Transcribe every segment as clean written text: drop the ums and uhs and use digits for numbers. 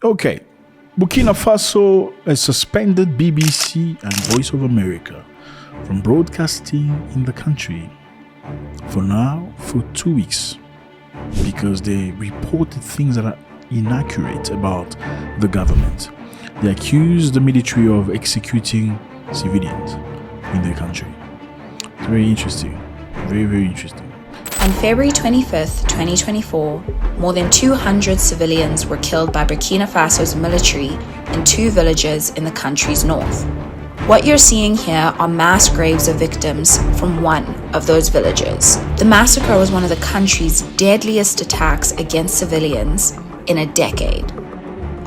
Okay. Burkina Faso has suspended BBC and Voice of America from broadcasting in the country for 2 weeks because they reported things that are inaccurate about the government. They accused the military of executing civilians in their country. It's very interesting. Very, very interesting. On February 25th, 2024, more than 200 civilians were killed by Burkina Faso's military in 2 villages in the country's north. What you're seeing here are mass graves of victims from one of those villages. The massacre was one of the country's deadliest attacks against civilians in a decade.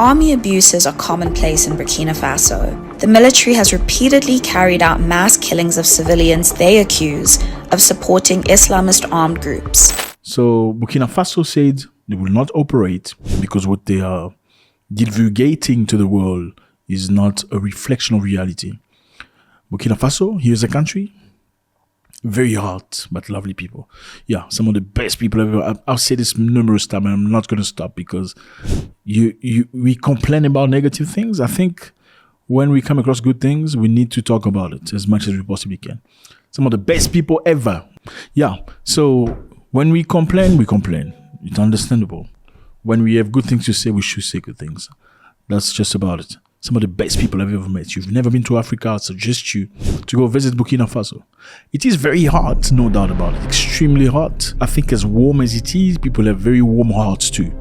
Army abuses are commonplace in Burkina Faso. The military has repeatedly carried out mass killings of civilians they accuse of supporting Islamist armed groups. So Burkina Faso said they will not operate because what they are divulgating to the world is not a reflection of reality. Burkina Faso, here's a country, very hot but lovely people. Yeah, some of the best people ever. I've said this numerous times and I'm not going to stop because we complain about negative things. I think when we come across good things, we need to talk about it as much as we possibly can. Some of the best people ever. Yeah, so when we complain, we complain. It's understandable. When we have good things to say, we should say good things. That's just about it. Some of the best people I've ever met. You've never been to Africa, I suggest you to go visit Burkina Faso. It is very hot, no doubt about it. Extremely hot. I think as warm as it is, people have very warm hearts too.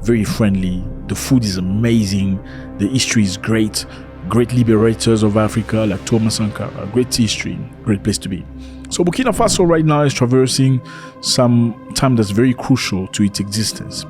Very friendly. The food is amazing. The history is great. Great liberators of Africa like Thomas Sankara. Great history. Great place to be. So Burkina Faso right now is traversing some time that's very crucial to its existence.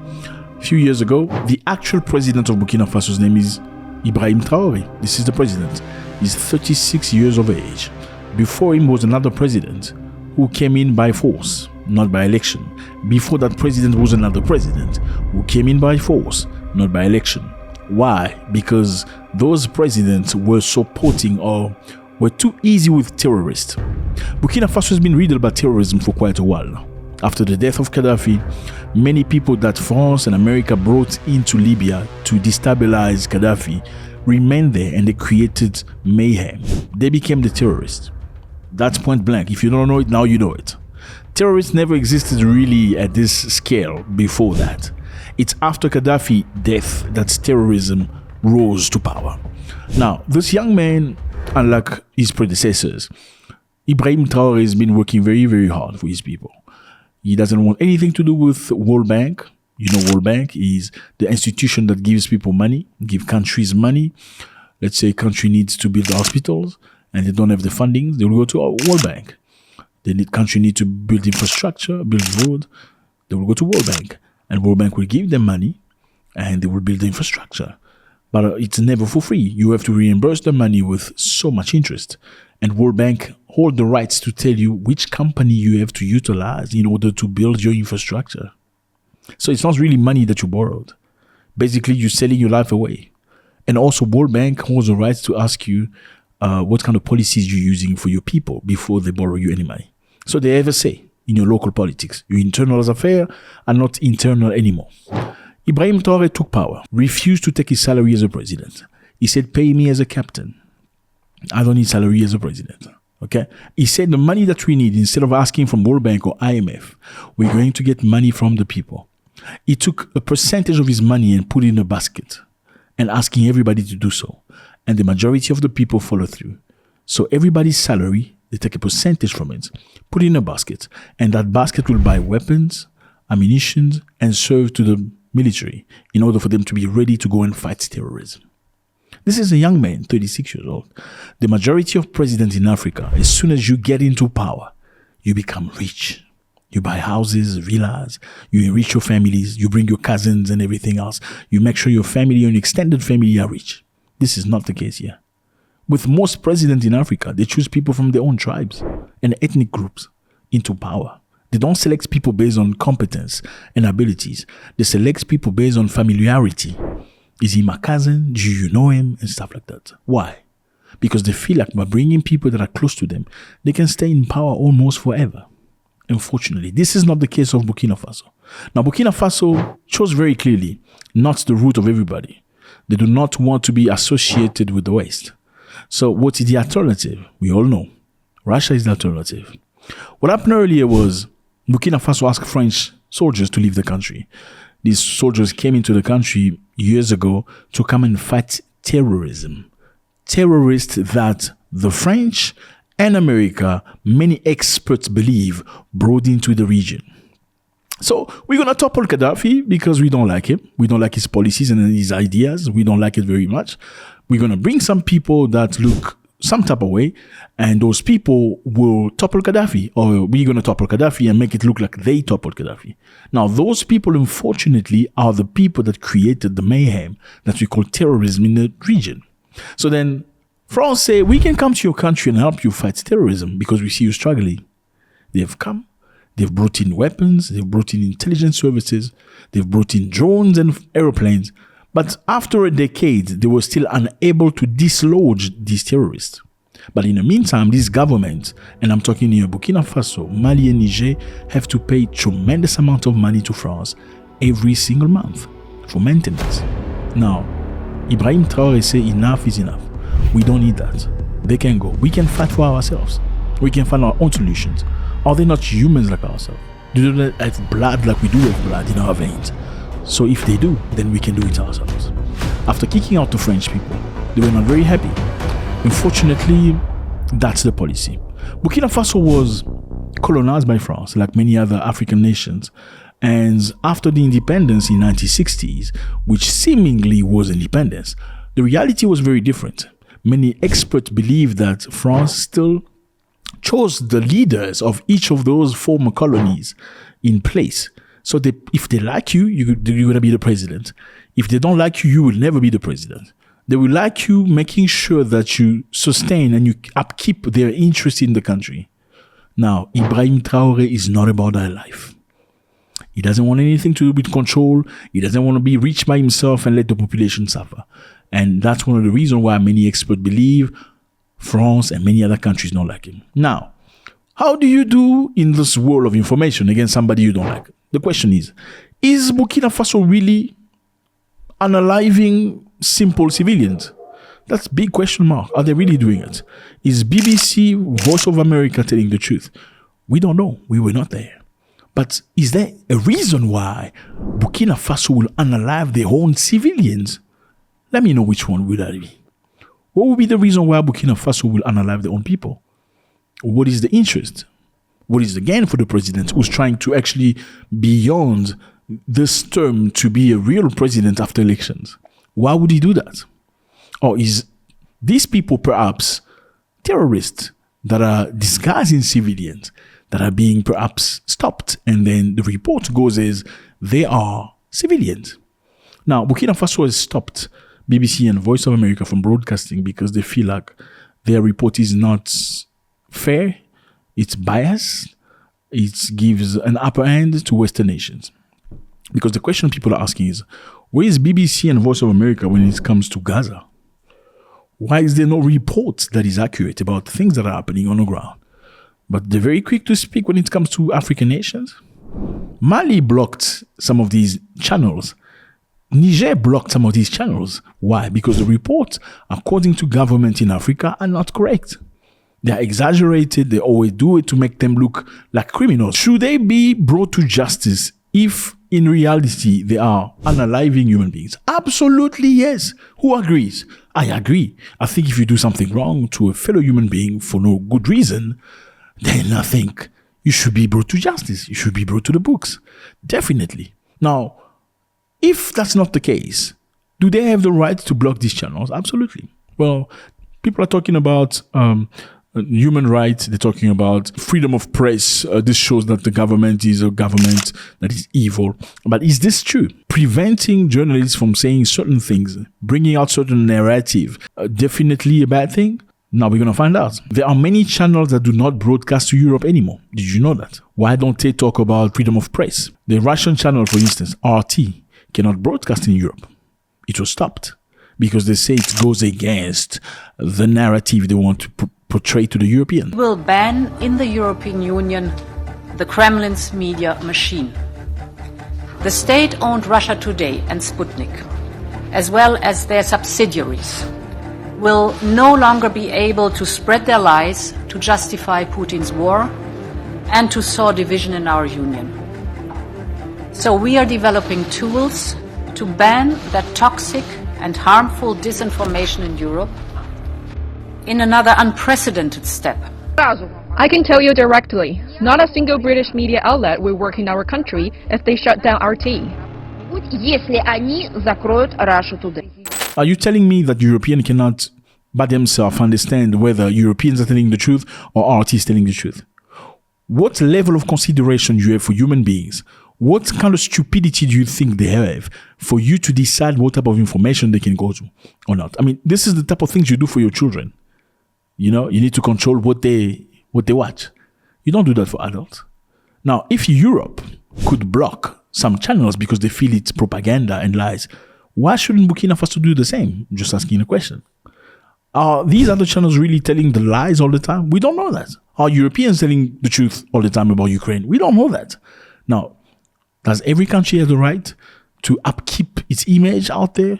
A few years ago, the actual president of Burkina Faso's name is Ibrahim Traoré. This is the president. He's 36 years of age. Before him was another president who came in by force, not by election. Before that president was another president who came in by force, not by election. Why? Because those presidents were supporting or were too easy with terrorists. Burkina Faso has been riddled by terrorism for quite a while now. After the death of Gaddafi, many people that France and America brought into Libya to destabilize Gaddafi remained there and they created mayhem. They became the terrorists. That's point blank. If you don't know it, now you know it. Terrorists never existed really at this scale before that. It's after Gaddafi's death that terrorism rose to power. Now, this young man, unlike his predecessors, Ibrahim Traoré has been working very, very hard for his people. He doesn't want anything to do with World Bank. You know, World Bank is the institution that gives people money, give countries money. Let's say a country needs to build hospitals and they don't have the funding, they will go to World Bank. Country need to build infrastructure, build road, they will go to World Bank. And World Bank will give them money and they will build the infrastructure. But it's never for free. You have to reimburse the money with so much interest. And World Bank hold the rights to tell you which company you have to utilize in order to build your infrastructure. So it's not really money that you borrowed. Basically, you're selling your life away. And also, World Bank holds the rights to ask you what kind of policies you're using for your people before they borrow you any money. So they have a say in your local politics. Your internal affairs are not internal anymore. Ibrahim Traoré took power, refused to take his salary as a president. He said, pay me as a captain. I don't need salary as a president. Okay? He said the money that we need, instead of asking from World Bank or IMF, we're going to get money from the people. He took a percentage of his money and put it in a basket and asking everybody to do so. And the majority of the people follow through. So everybody's salary, they take a percentage from it, put it in a basket. And that basket will buy weapons, ammunition, and serve to the military in order for them to be ready to go and fight terrorism. This is a young man, 36 years old. The majority of presidents in Africa, as soon as you get into power, you become rich. You buy houses, villas, you enrich your families, you bring your cousins and everything else. You make sure your family and extended family are rich. This is not the case here. With most presidents in Africa, they choose people from their own tribes and ethnic groups into power. They don't select people based on competence and abilities. They select people based on familiarity. Is he my cousin? Do you know him? And stuff like that. Why? Because they feel like by bringing people that are close to them, they can stay in power almost forever. Unfortunately, this is not the case of Burkina Faso. Now, Burkina Faso chose very clearly not the route of everybody. They do not want to be associated with the West. So what is the alternative? We all know. Russia is the alternative. What happened earlier was Burkina Faso asked French soldiers to leave the country. These soldiers came into the country years ago to come and fight terrorism. Terrorists that the French and America, many experts believe, brought into the region. So we're going to topple Gaddafi because we don't like him. We don't like his policies and his ideas. We don't like it very much. We're going to bring some people that look some type of way, and those people will topple Gaddafi, or we're going to topple Gaddafi and make it look like they toppled Gaddafi. Now, those people, unfortunately, are the people that created the mayhem that we call terrorism in the region. So then France say, we can come to your country and help you fight terrorism because we see you struggling. They have come. They've brought in weapons. They've brought in intelligence services. They've brought in drones and airplanes. But after a decade, they were still unable to dislodge these terrorists. But in the meantime, these governments, and I'm talking here Burkina Faso, Mali and Niger, have to pay tremendous amount of money to France every single month for maintenance. Now, Ibrahim Traoré say enough is enough. We don't need that. They can go. We can fight for ourselves. We can find our own solutions. Are they not humans like ourselves? Do they have blood like we do have blood in our veins? So if they do, then we can do it ourselves. After kicking out the French people, they were not very happy. Unfortunately, that's the policy. Burkina Faso was colonized by France, like many other African nations. And after the independence in the 1960s, which seemingly was independence, the reality was very different. Many experts believe that France still chose the leaders of each of those former colonies in place. So if they like you, you're going to be the president. If they don't like you, you will never be the president. They will like you making sure that you sustain and you upkeep their interest in the country. Now, Ibrahim Traoré is not about that life. He doesn't want anything to do with control. He doesn't want to be rich by himself and let the population suffer. And that's one of the reasons why many experts believe France and many other countries don't like him. Now, how do you do in this world of information against somebody you don't like? The question is Burkina Faso really unaliving simple civilians? That's a big question mark. Are they really doing it? Is BBC, Voice of America telling the truth? We don't know. We were not there. But is there a reason why Burkina Faso will unalive their own civilians? Let me know which one would that be. What would be the reason why Burkina Faso will unalive their own people? What is the interest? What is the gain for the president who's trying to actually beyond this term to be a real president after elections? Why would he do that? Or is these people perhaps terrorists that are disguising civilians that are being perhaps stopped? And then the report goes as they are civilians. Now, Burkina Faso has stopped BBC and Voice of America from broadcasting because they feel like their report is not fair, it's biased, it gives an upper hand to Western nations. Because the question people are asking is, where is BBC and Voice of America when it comes to Gaza? Why is there no report that is accurate about things that are happening on the ground? But they're very quick to speak when it comes to African nations. Mali blocked some of these channels. Niger blocked some of these channels. Why? Because the reports, according to government in Africa, are not correct. They are exaggerated. They always do it to make them look like criminals. Should they be brought to justice if in reality they are unaliving human beings? Absolutely yes. Who agrees? I agree. I think if you do something wrong to a fellow human being for no good reason, then I think you should be brought to justice. You should be brought to the books. Definitely. Now, if that's not the case, do they have the right to block these channels? Absolutely. Well, people are talking about human rights. They're talking about freedom of press. This shows that the government is a government that is evil. But is this true? Preventing journalists from saying certain things, bringing out certain narrative, definitely a bad thing? Now we're going to find out. There are many channels that do not broadcast to Europe anymore. Did you know that? Why don't they talk about freedom of press? The Russian channel, for instance, RT, cannot broadcast in Europe. It was stopped because they say it goes against the narrative they want to portray to the Europeans. Will ban in the European Union the Kremlin's media machine. The state-owned Russia Today and Sputnik as well as their subsidiaries, will no longer be able to spread their lies to justify Putin's war and to sow division in our union. So we are developing tools to ban that toxic and harmful disinformation in Europe in another unprecedented step. I can tell you directly, not a single British media outlet will work in our country if they shut down RT. Если они закроют Russia Today. Are you telling me that Europeans cannot by themselves understand whether Europeans are telling the truth or RT is telling the truth? What level of consideration you have for human beings? What kind of stupidity do you think they have for you to decide what type of information they can go to or not? I mean, this is the type of things you do for your children. You know, you need to control what they watch. You don't do that for adults. Now, if Europe could block some channels because they feel it's propaganda and lies, why shouldn't Burkina Faso do the same? I'm just asking a question. Are these other channels really telling the lies all the time? We don't know that. Are Europeans telling the truth all the time about Ukraine? We don't know that. Now, does every country have the right to upkeep its image out there?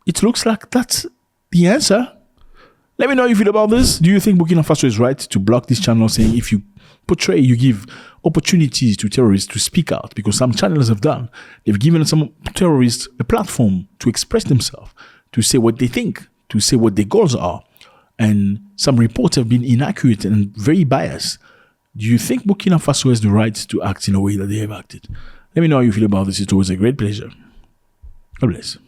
It looks like that's the answer. Let me know how you feel about this. Do you think Burkina Faso is right to block this channel, saying if you portray, you give opportunities to terrorists to speak out? Because some channels have done. They've given some terrorists a platform to express themselves, to say what they think, to say what their goals are. And some reports have been inaccurate and very biased. Do you think Burkina Faso has the right to act in a way that they have acted? Let me know how you feel about this. It's always a great pleasure. God bless.